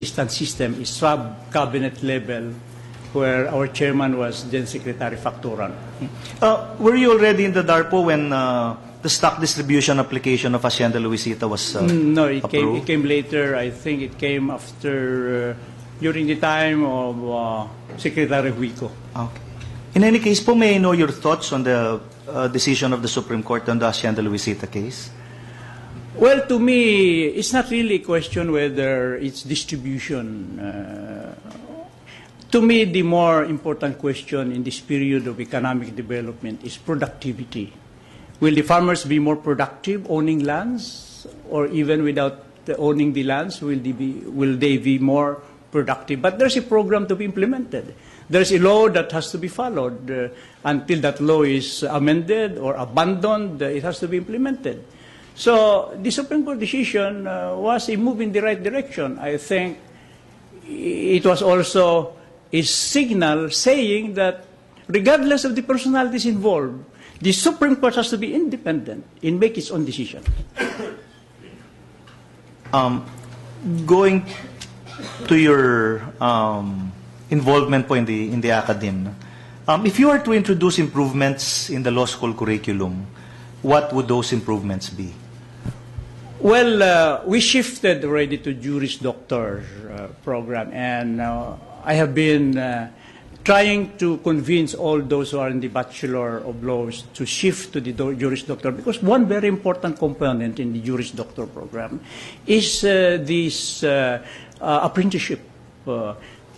assistance system is sub-cabinet level, where our chairman was then Secretary Facturan. Were you already in the DARPO when the stock distribution application of Hacienda Luisita was No, it approved? came later. I think it came after, during the time of Secretary Huico. Okay. In any case po, may I know your thoughts on the decision of the Supreme Court on the Hacienda Luisita case? Well, to me, it's not really a question whether it's distribution. To me, the more important question in this period of economic development is productivity. Will the farmers be more productive owning lands, or even without owning the lands, will they be more productive? But there's a program to be implemented. There's a law that has to be followed. Until that law is amended or abandoned, it has to be implemented. So the Supreme Court decision was a move in the right direction. I think it was also a signal saying that regardless of the personalities involved, the Supreme Court has to be independent in making its own decision. Going to your involvement po in the academe, if you were to introduce improvements in the law school curriculum, what would those improvements be? Well, we shifted already to Juris Doctor program, and I have been trying to convince all those who are in the Bachelor of Laws to shift to the Juris Doctor, because one very important component in the Juris Doctor program is this apprenticeship.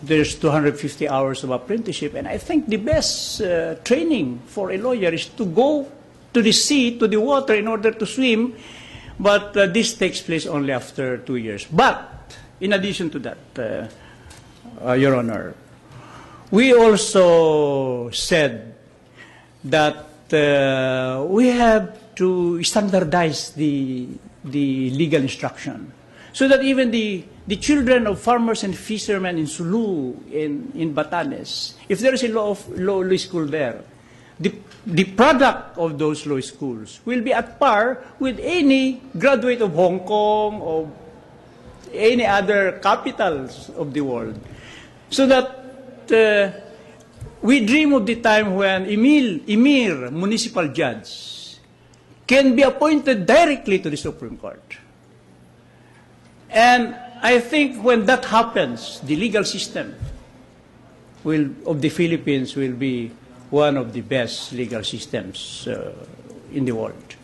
There's 250 hours of apprenticeship, and I think the best training for a lawyer is to go to the sea, to the water, in order to swim. But this takes place only after 2 years. But in addition to that, Your Honor, we also said that we have to standardize the legal instruction, so that even the children of farmers and fishermen in Sulu, in Batanes, if there is a law school there, the product of those law schools will be at par with any graduate of Hong Kong or any other capitals of the world. So that we dream of the time when Emir, municipal judge, can be appointed directly to the Supreme Court. And I think when that happens, the legal system of the Philippines will be one of the best legal systems in the world.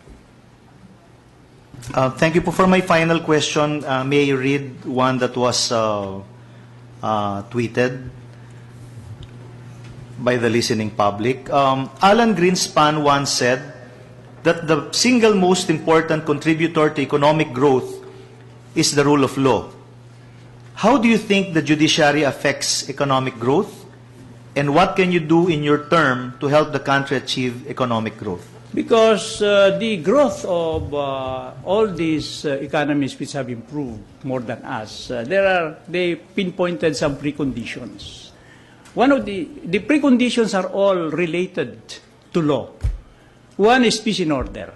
Thank you po. For my final question, may I read one that was tweeted by the listening public. Alan Greenspan once said that the single most important contributor to economic growth is the rule of law. How do you think the judiciary affects economic growth? And what can you do in your term to help the country achieve economic growth? Because the growth of all these economies which have improved more than us, they pinpointed some preconditions. One of the preconditions are all related to law. One is peace and order.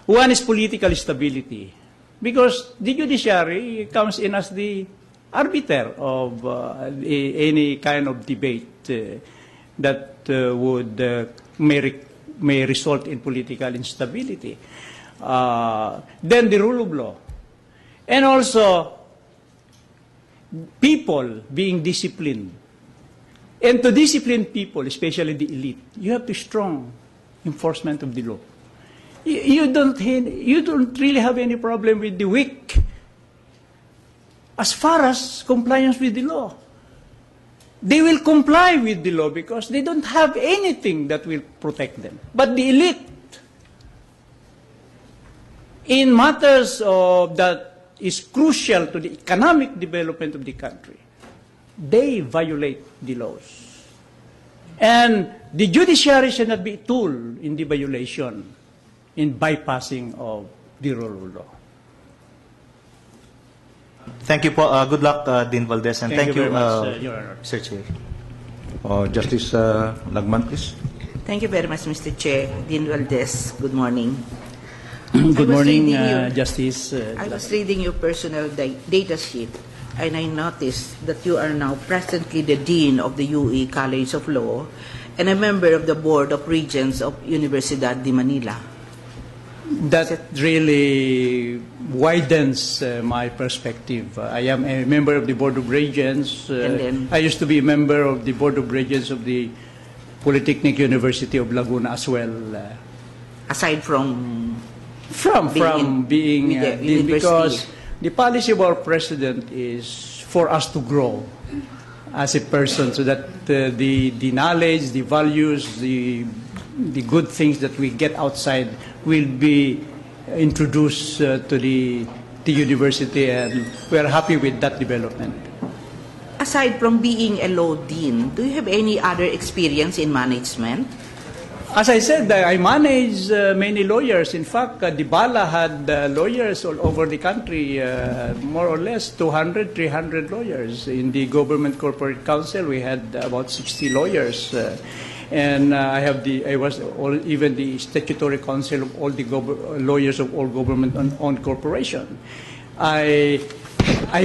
One is political stability. Because the judiciary comes in as the arbiter of any kind of debate that may result in political instability. Then the rule of law. And also, people being disciplined. And to discipline people, especially the elite, you have to strong enforcement of the law. You don't really have any problem with the weak as far as compliance with the law. They will comply with the law because they don't have anything that will protect them. But the elite, in matters that is crucial to the economic development of the country, they violate the laws. And the judiciary should not be a tool in the violation, in bypassing of the rule of law. Thank you po. Good luck, Dean Valdez. And thank you, very much, Your Honor. Mr. Chair. Justice Lagman, please. Thank you very much, Mr. Chair. Dean Valdez, good morning. Good morning, Justice. I was reading your personal data sheet, and I noticed that you are now presently the Dean of the UE College of Law and a member of the Board of Regents of Universidad de Manila. That really widens my perspective. I am a member of the Board of Regents. And then- I used to be a member of the Board of Regents of the Polytechnic University of Laguna as well. Aside from From being with the dean, because university. the policy of our president is for us to grow as a person, so that the knowledge, the values, the good things that we get outside will be introduced to the university, and we are happy with that development. Aside from being a law dean, do you have any other experience in management? As I said, I manage many lawyers. In fact, Dibala had lawyers all over the country, more or less 200, 300 lawyers. In the Government Corporate Council, we had about 60 lawyers. And I was even the statutory council of all the lawyers of all government-owned corporation. I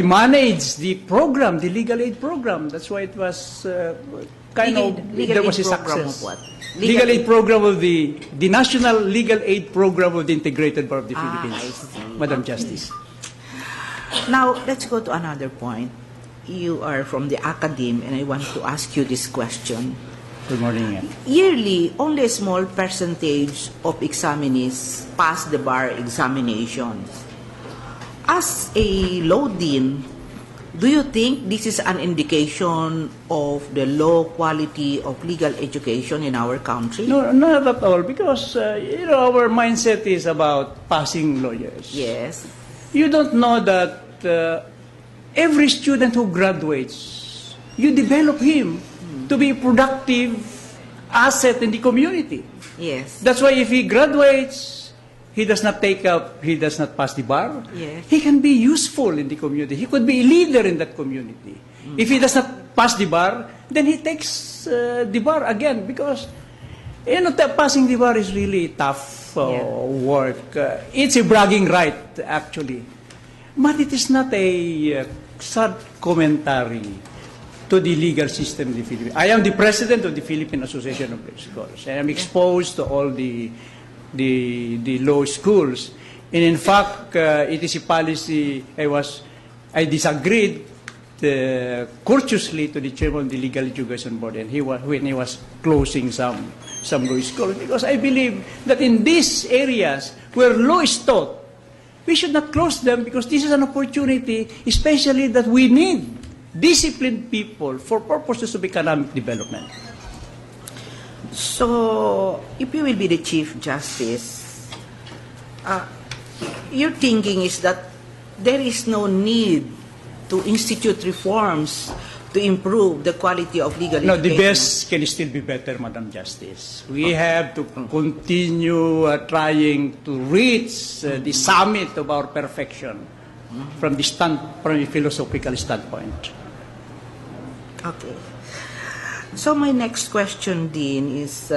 managed the program, the legal aid program. That's why it was there was a success. Of what? Legal aid program of the National Legal Aid Program of the Integrated Bar of the I Philippines, see. Madam Justice. Now, let's go to another point. You are from the academe, and I want to ask you this question. Good morning. Yearly, only a small percentage of examinees pass the bar examinations. As a law dean, do you think this is an indication of the low quality of legal education in our country? No, not at all, because our mindset is about passing lawyers. Yes. You don't know that every student who graduates, you develop him to be a productive asset in the community. Yes. That's why if he graduates, he does not pass the bar. Yes. He can be useful in the community. He could be a leader in that community. If he does not pass the bar, then he takes the bar again, because passing the bar is really tough work. It's a bragging right, actually. But it is not a sad commentary to the legal system in the Philippines. I am the president of the Philippine Association of Law Scholars, and I'm exposed to all the law schools. And in fact, it is a policy I disagreed courteously to the chairman of the Legal Education Board, and when he was closing some law schools, because I believe that in these areas where law is taught, we should not close them, because this is an opportunity, especially that we need disciplined people for purposes of economic development. So, if you will be the Chief Justice, your thinking is that there is no need to institute reforms to improve the quality of legal No, education. the best can still be better, Madam Justice. We have to continue trying to reach the summit of our perfection from a philosophical standpoint. Okay. So my next question, Dean, is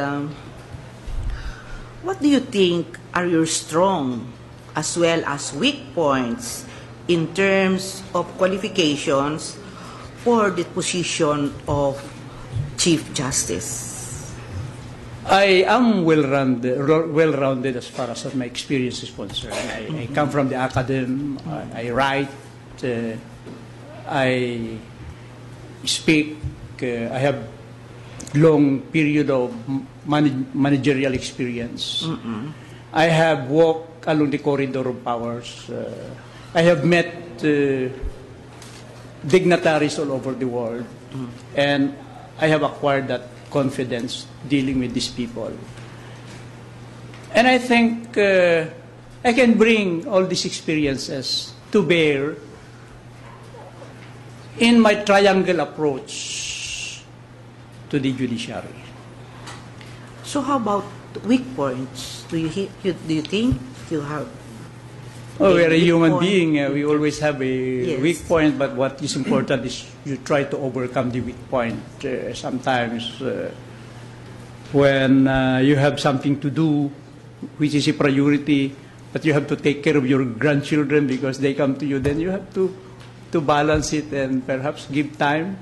what do you think are your strong as well as weak points in terms of qualifications for the position of Chief Justice? I am well-rounded as far as my experience is concerned. I come from the academy. I write. I speak. I have long period of managerial experience. I have walked along the corridor of powers. I have met dignitaries all over the world, and I have acquired that confidence dealing with these people. And I think I can bring all these experiences to bear in my triangle approach to the judiciary. So how about weak points? Do you think you have? Oh, we're a weak human point? being. We always have a Yes. weak point, but what is important is you try to overcome the weak point. Sometimes when you have something to do, which is a priority, but you have to take care of your grandchildren because they come to you, then you have to to balance it and perhaps give time